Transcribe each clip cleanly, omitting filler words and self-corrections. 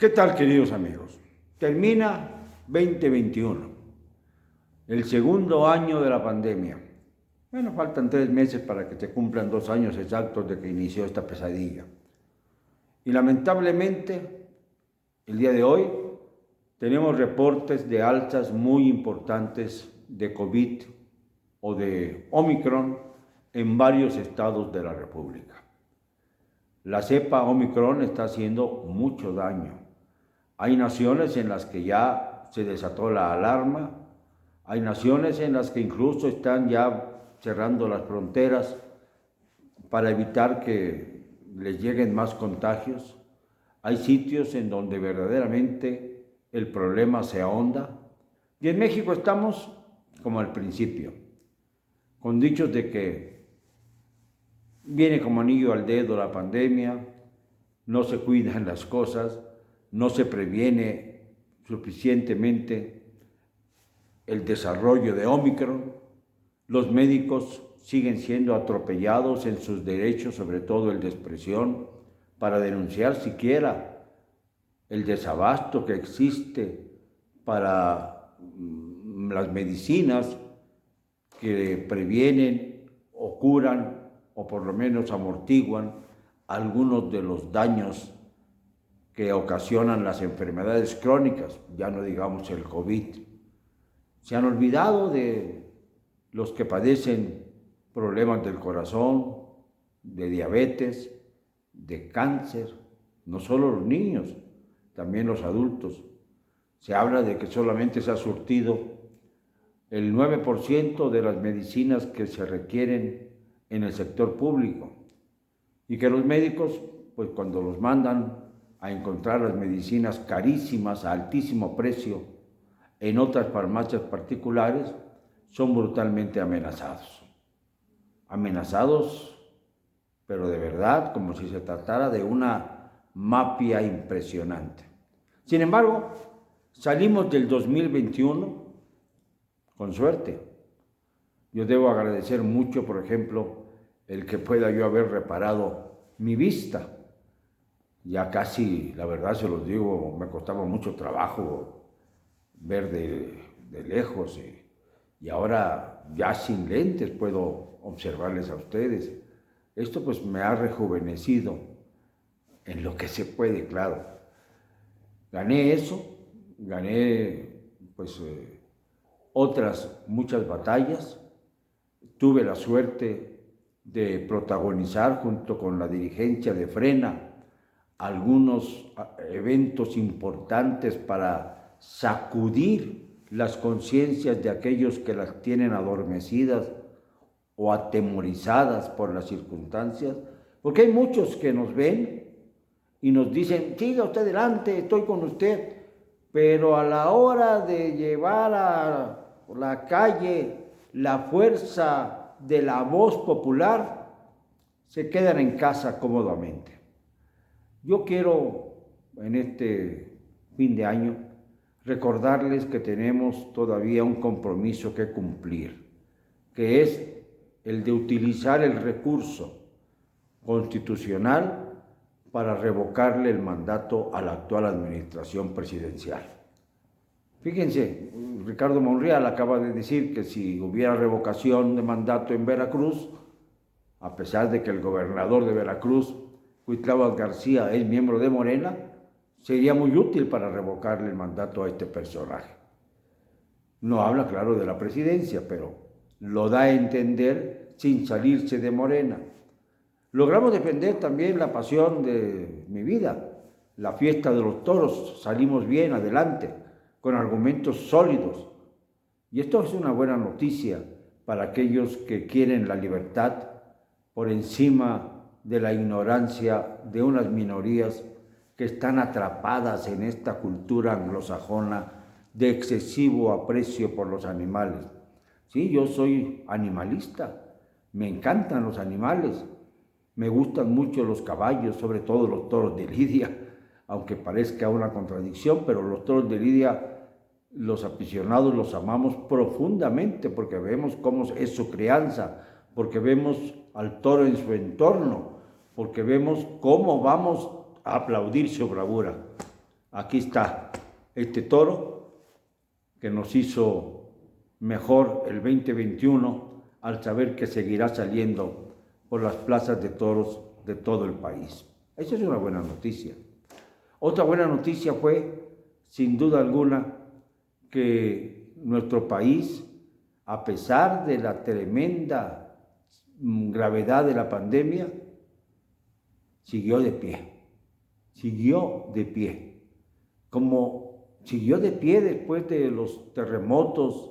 ¿Qué tal, queridos amigos? Termina 2021, el segundo año de la pandemia. Bueno, faltan 3 meses para que se cumplan 2 años exactos de que inició esta pesadilla. Y lamentablemente, el día de hoy, tenemos reportes de alzas muy importantes de COVID o de Omicron en varios estados de la República. La cepa Omicron está haciendo mucho daño. Hay naciones en las que ya se desató la alarma, hay naciones en las que incluso están ya cerrando las fronteras para evitar que les lleguen más contagios. Hay sitios en donde verdaderamente el problema se ahonda. Y en México estamos como al principio, con dichos de que viene como anillo al dedo la pandemia, no se cuidan las cosas, no se previene suficientemente el desarrollo de Omicron, los médicos siguen siendo atropellados en sus derechos, sobre todo el de expresión, para denunciar siquiera el desabasto que existe para las medicinas que previenen o curan o por lo menos amortiguan algunos de los daños que ocasionan las enfermedades crónicas, ya no digamos el COVID. Se han olvidado de los que padecen problemas del corazón, de diabetes, de cáncer, no solo los niños, también los adultos. Se habla de que solamente se ha surtido el 9% de las medicinas que se requieren en el sector público y que los médicos, pues cuando los mandan a encontrar las medicinas carísimas a altísimo precio en otras farmacias particulares, son brutalmente amenazados. Amenazados, pero de verdad, como si se tratara de una mafia impresionante. Sin embargo, salimos del 2021 con suerte. Yo debo agradecer mucho, por ejemplo, el que pueda yo haber reparado mi vista. Ya casi, la verdad se los digo, me costaba mucho trabajo ver de lejos y ahora ya sin lentes puedo observarles a ustedes. Esto pues me ha rejuvenecido en lo que se puede, claro. Gané eso, gané pues otras muchas batallas, tuve la suerte de protagonizar junto con la dirigencia de Frena algunos eventos importantes para sacudir las conciencias de aquellos que las tienen adormecidas o atemorizadas por las circunstancias, porque hay muchos que nos ven y nos dicen, siga usted adelante, estoy con usted, pero a la hora de llevar a la calle la fuerza de la voz popular, se quedan en casa cómodamente. Yo quiero, en este fin de año, recordarles que tenemos todavía un compromiso que cumplir, que es el de utilizar el recurso constitucional para revocarle el mandato a la actual administración presidencial. Fíjense, Ricardo Monreal acaba de decir que si hubiera revocación de mandato en Veracruz, a pesar de que el gobernador de Veracruz, Cuitláhuac García, es miembro de Morena, sería muy útil para revocarle el mandato a este personaje. No habla, claro, de la presidencia, pero lo da a entender sin salirse de Morena. Logramos defender también la pasión de mi vida, la fiesta de los toros. Salimos bien adelante, con argumentos sólidos. Y esto es una buena noticia para aquellos que quieren la libertad por encima de la ignorancia de unas minorías que están atrapadas en esta cultura anglosajona de excesivo aprecio por los animales. Sí, yo soy animalista, me encantan los animales, me gustan mucho los caballos, sobre todo los toros de lidia, aunque parezca una contradicción, pero los toros de lidia, los aficionados los amamos profundamente porque vemos cómo es su crianza, porque vemos al toro en su entorno, porque vemos cómo vamos a aplaudir su bravura. aquí está este toro que nos hizo mejor el 2021 al saber que seguirá saliendo por las plazas de toros de todo el país. Esa es una buena noticia. Otra buena noticia fue, sin duda alguna, que nuestro país, a pesar de la tremenda gravedad de la pandemia, siguió de pie. Como siguió de pie después de los terremotos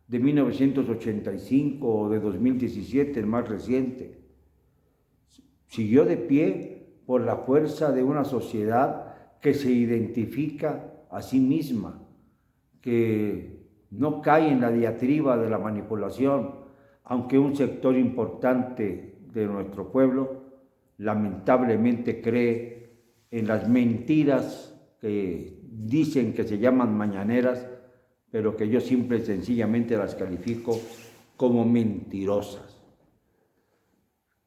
de 1985 o de 2017, el más reciente. Siguió de pie por la fuerza de una sociedad que se identifica a sí misma, que no cae en la diatriba de la manipulación, aunque un sector importante de nuestro pueblo lamentablemente cree en las mentiras que dicen que se llaman mañaneras, pero que yo simple y sencillamente las califico como mentirosas.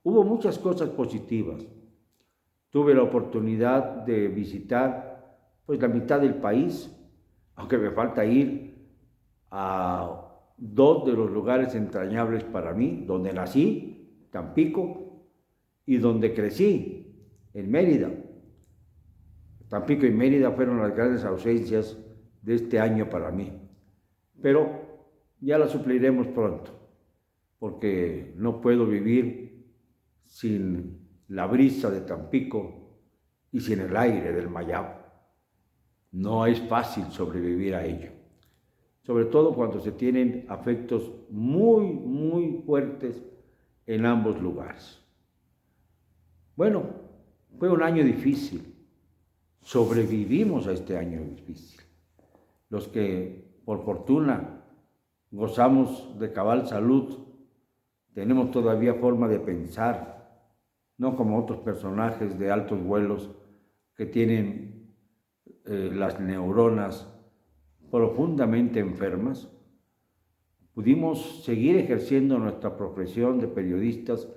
Hubo muchas cosas positivas. Tuve la oportunidad de visitar pues la mitad del país, aunque me falta ir a dos de los lugares entrañables para mí, donde nací, Tampico, y donde crecí, en Mérida. Tampico y Mérida fueron las grandes ausencias de este año para mí, pero ya las supliremos pronto, porque no puedo vivir sin la brisa de Tampico y sin el aire del Mayab. No es fácil sobrevivir a ello, sobre todo cuando se tienen afectos muy, muy fuertes en ambos lugares. Bueno, fue un año difícil. Sobrevivimos a este año difícil. Los que, por fortuna, gozamos de cabal salud, tenemos todavía forma de pensar, no como otros personajes de altos vuelos que tienen las neuronas profundamente enfermas. Pudimos seguir ejerciendo nuestra profesión de periodistas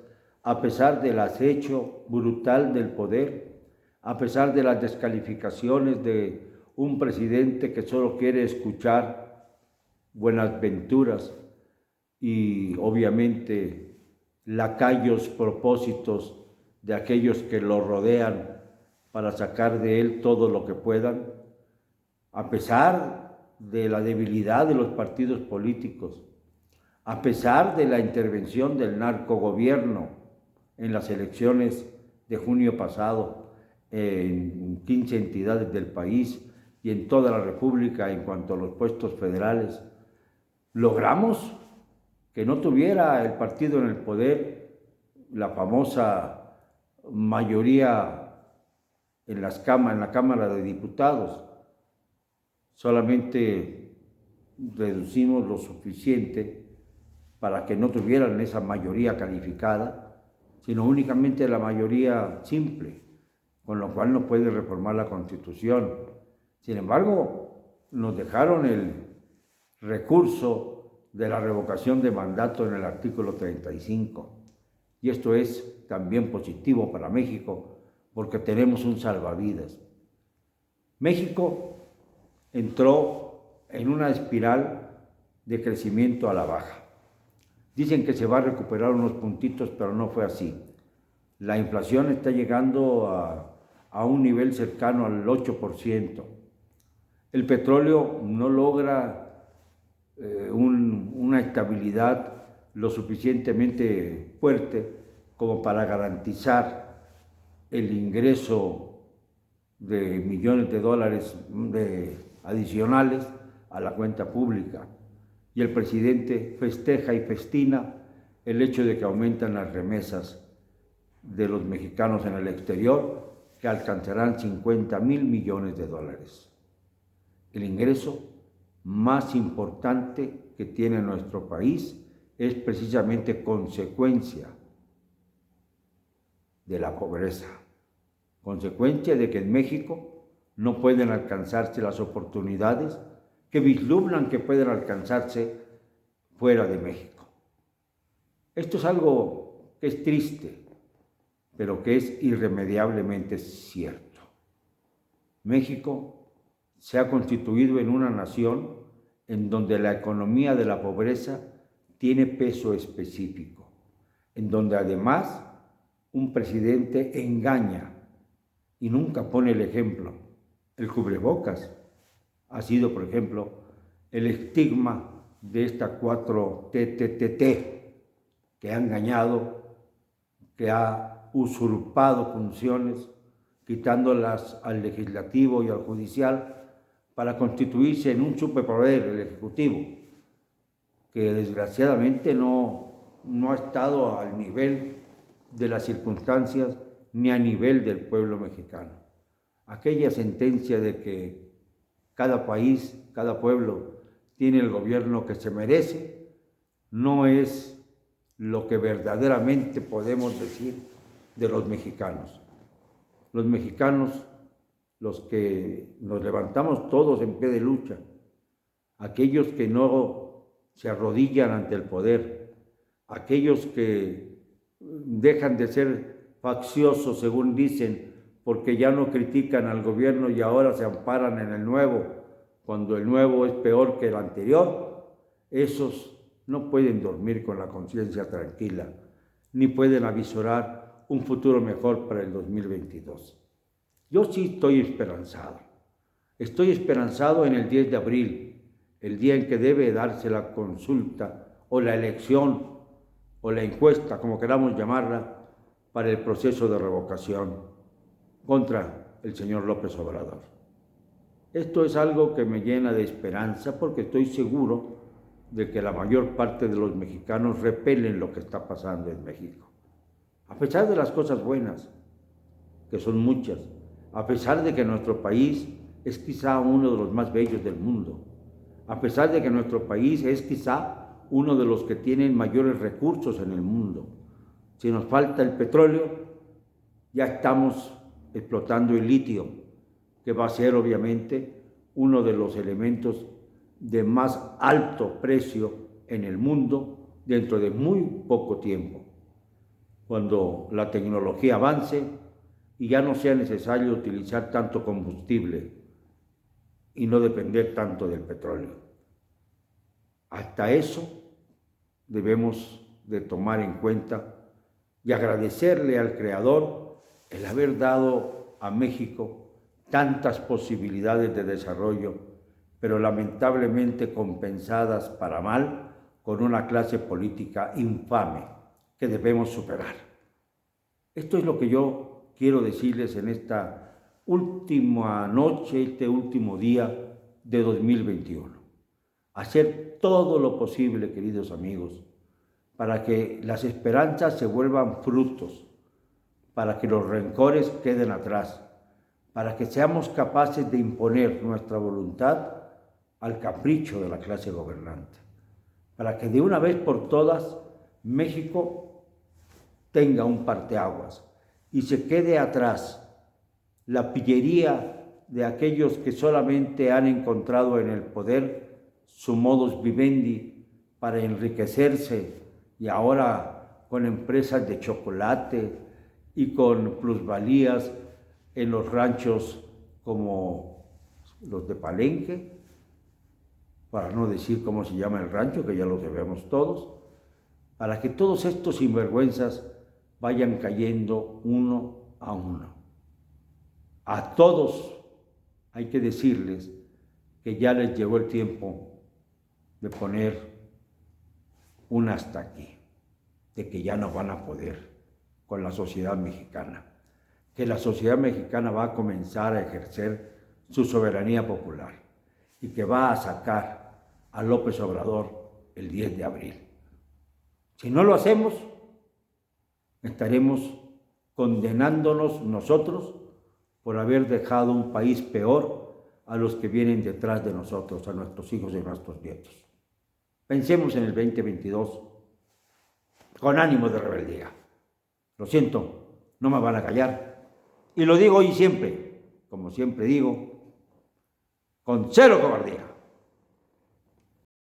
a pesar del acecho brutal del poder, a pesar de las descalificaciones de un presidente que solo quiere escuchar buenas venturas y obviamente lacayos propósitos de aquellos que lo rodean para sacar de él todo lo que puedan, a pesar de la debilidad de los partidos políticos, a pesar de la intervención del narcogobierno en las elecciones de junio pasado en 15 entidades del país y en toda la República en cuanto a los puestos federales, logramos que no tuviera el partido en el poder la famosa mayoría en la Cámara de Diputados. Solamente reducimos lo suficiente para que no tuvieran esa mayoría calificada, sino únicamente la mayoría simple, con lo cual no puede reformar la Constitución. Sin embargo, nos dejaron el recurso de la revocación de mandato en el artículo 35. Y esto es también positivo para México, porque tenemos un salvavidas. México entró en una espiral de crecimiento a la baja. Dicen que se va a recuperar unos puntitos, pero no fue así. La inflación está llegando a un nivel cercano al 8%. El petróleo no logra una estabilidad lo suficientemente fuerte como para garantizar el ingreso de millones de dólares adicionales a la cuenta pública. Y el presidente festeja y festina el hecho de que aumentan las remesas de los mexicanos en el exterior, que alcanzarán 50,000 millones de dólares. El ingreso más importante que tiene nuestro país es precisamente consecuencia de la pobreza, consecuencia de que en México no pueden alcanzarse las oportunidades que vislumbran que pueden alcanzarse fuera de México. Esto es algo que es triste, pero que es irremediablemente cierto. México se ha constituido en una nación en donde la economía de la pobreza tiene peso específico, en donde además un presidente engaña y nunca pone el ejemplo. El cubrebocas ha sido, por ejemplo, el estigma de esta 4TTT que ha engañado, que ha usurpado funciones, quitándolas al legislativo y al judicial para constituirse en un superpoder, el ejecutivo, que desgraciadamente no ha estado al nivel de las circunstancias ni a nivel del pueblo mexicano. Aquella sentencia de que cada país, cada pueblo tiene el gobierno que se merece, no es lo que verdaderamente podemos decir de los mexicanos. Los mexicanos, los que nos levantamos todos en pie de lucha, aquellos que no se arrodillan ante el poder, aquellos que dejan de ser facciosos, según dicen, porque ya no critican al gobierno y ahora se amparan en el nuevo, cuando el nuevo es peor que el anterior, esos no pueden dormir con la conciencia tranquila, ni pueden avisorar un futuro mejor para el 2022. Yo sí estoy esperanzado. Estoy esperanzado en el 10 de abril, el día en que debe darse la consulta o la elección o la encuesta, como queramos llamarla, para el proceso de revocación contra el señor López Obrador. Esto es algo que me llena de esperanza porque estoy seguro de que la mayor parte de los mexicanos repelen lo que está pasando en México. A pesar de las cosas buenas, que son muchas, a pesar de que nuestro país es quizá uno de los más bellos del mundo, a pesar de que nuestro país es quizá uno de los que tienen mayores recursos en el mundo. Si nos falta el petróleo, ya estamos explotando el litio, que va a ser obviamente uno de los elementos de más alto precio en el mundo dentro de muy poco tiempo, cuando la tecnología avance y ya no sea necesario utilizar tanto combustible y no depender tanto del petróleo. Hasta eso debemos de tomar en cuenta y agradecerle al Creador el haber dado a México tantas posibilidades de desarrollo, pero lamentablemente compensadas para mal con una clase política infame que debemos superar. Esto es lo que yo quiero decirles en esta última noche, este último día de 2021. Hacer todo lo posible, queridos amigos, para que las esperanzas se vuelvan frutos, para que los rencores queden atrás, para que seamos capaces de imponer nuestra voluntad al capricho de la clase gobernante, para que de una vez por todas México tenga un parteaguas y se quede atrás la pillería de aquellos que solamente han encontrado en el poder su modus vivendi para enriquecerse y ahora con empresas de chocolate y con plusvalías en los ranchos como los de Palenque, para no decir cómo se llama el rancho, que ya lo sabemos todos, para que todos estos sinvergüenzas vayan cayendo uno a uno. A todos hay que decirles que ya les llegó el tiempo de poner un hasta aquí, de que ya no van a poder con la sociedad mexicana, que la sociedad mexicana va a comenzar a ejercer su soberanía popular y que va a sacar a López Obrador el 10 de abril. Si no lo hacemos, estaremos condenándonos nosotros por haber dejado un país peor a los que vienen detrás de nosotros, a nuestros hijos y nuestros nietos. Pensemos en el 2022 con ánimo de rebeldía. Lo siento, no me van a callar. Y lo digo hoy y siempre, como siempre digo, con cero cobardía.